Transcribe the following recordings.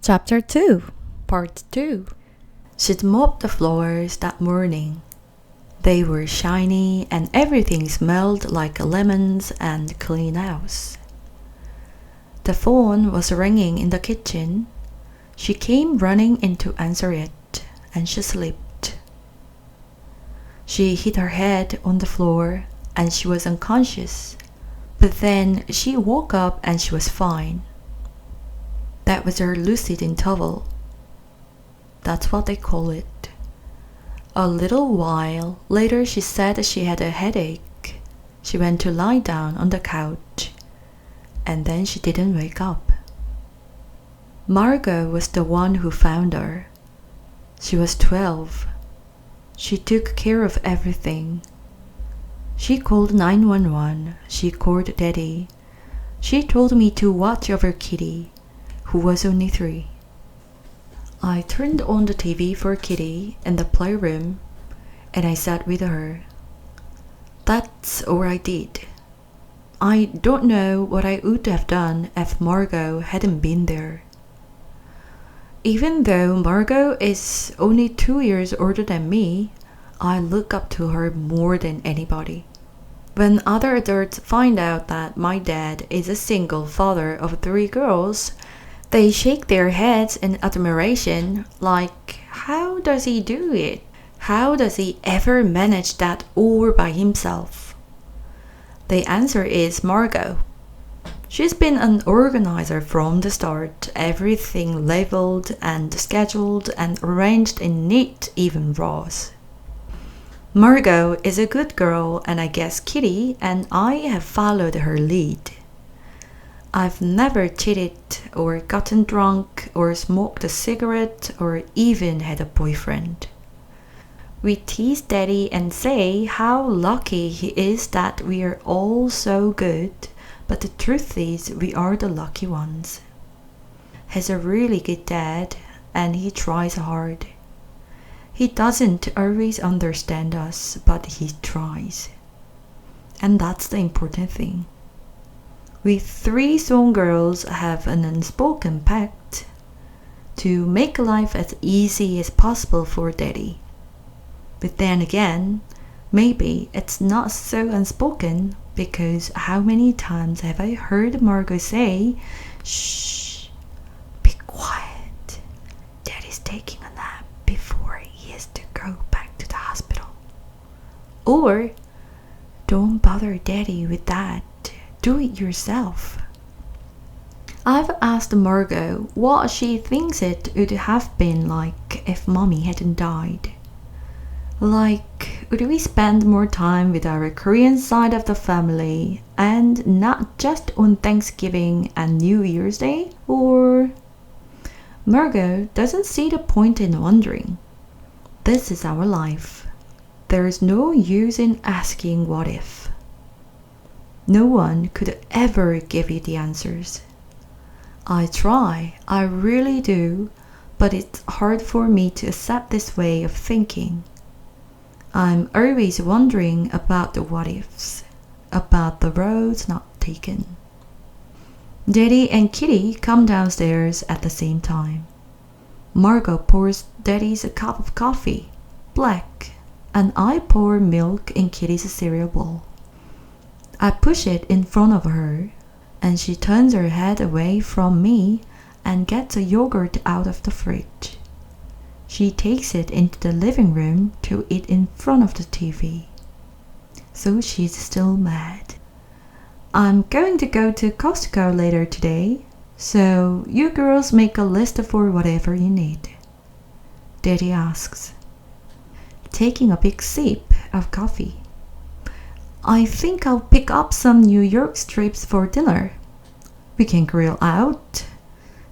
Chapter 2, Part 2. She'd mopped the floors that morning. They were shiny and everything smelled like a lemons and clean house. The phone was ringing in the kitchen. She came running in to answer it, and she slipped. She hit her head on the floor and she was unconscious, but then she woke up and she was fine. That was her lucid interval. That's what they call it. A little while later she said she had a headache. She went to lie down on the couch, and then she didn't wake up. Margot was the one who found her. She was 12. She took care of everything. She called 911. She called Daddy. She told me to watch over Kitty, who was only 3. I turned on the TV for Kitty in the playroom, and I sat with her. That's all I did. I don't know what I would have done if Margot hadn't been there. Even though Margot is only 2 years older than me, I look up to her more than anybody. When other adults find out that my dad is a single father of 3 girls, they shake their heads in admiration, like, how does he do it? How does he ever manage that all by himself? The answer is Margot. She's been an organizer from the start, everything labeled and scheduled and arranged in neat, even rows. Margot is a good girl, and I guess Kitty and I have followed her lead. I've never cheated or gotten drunk or smoked a cigarette or even had a boyfriend. We tease Daddy and say how lucky he is that we are all so good, but the truth is we are the lucky ones. He's a really good dad and he tries hard. He doesn't always understand us, but he tries. And that's the important thing. We 3 song girls have an unspoken pact to make life as easy as possible for Daddy. But then again, maybe it's not so unspoken, because how many times have I heard Margot say, "Shh, be quiet. Daddy's taking a nap before he has to go back to the hospital." Or, "Don't bother Daddy with that. Do it yourself." I've asked Margot what she thinks it would have been like if Mommy hadn't died. Like, would we spend more time with our Korean side of the family and not just on Thanksgiving and New Year's Day? Or Margot doesn't see the point in wondering. This is our life. There is no use in asking what if. No one could ever give you the answers. I try, I really do, but it's hard for me to accept this way of thinking. I'm always wondering about the what ifs, about the roads not taken. Daddy and Kitty come downstairs at the same time. Margot pours Daddy's a cup of coffee, black, and I pour milk in Kitty's cereal bowl. I push it in front of her, and she turns her head away from me and gets a yogurt out of the fridge. She takes it into the living room to eat in front of the TV. So she's still mad. I'm going to go to Costco later today, so you girls make a list for whatever you need. Daddy asks, taking a big sip of coffee. I think I'll pick up some New York strips for dinner. We can grill out.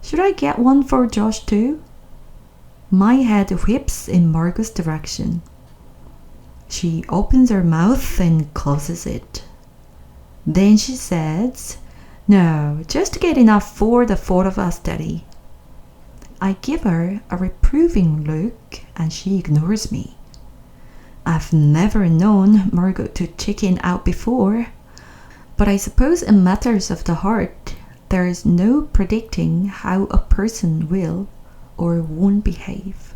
Should I get one for Josh too? My head whips in Margot's direction. She opens her mouth and closes it. Then she says, "No, just get enough for the 4 of us, Daddy." I give her a reproving look and she ignores me. I've never known Margot to chicken out before, but I suppose in matters of the heart, There is no predicting how a person will or won't behave.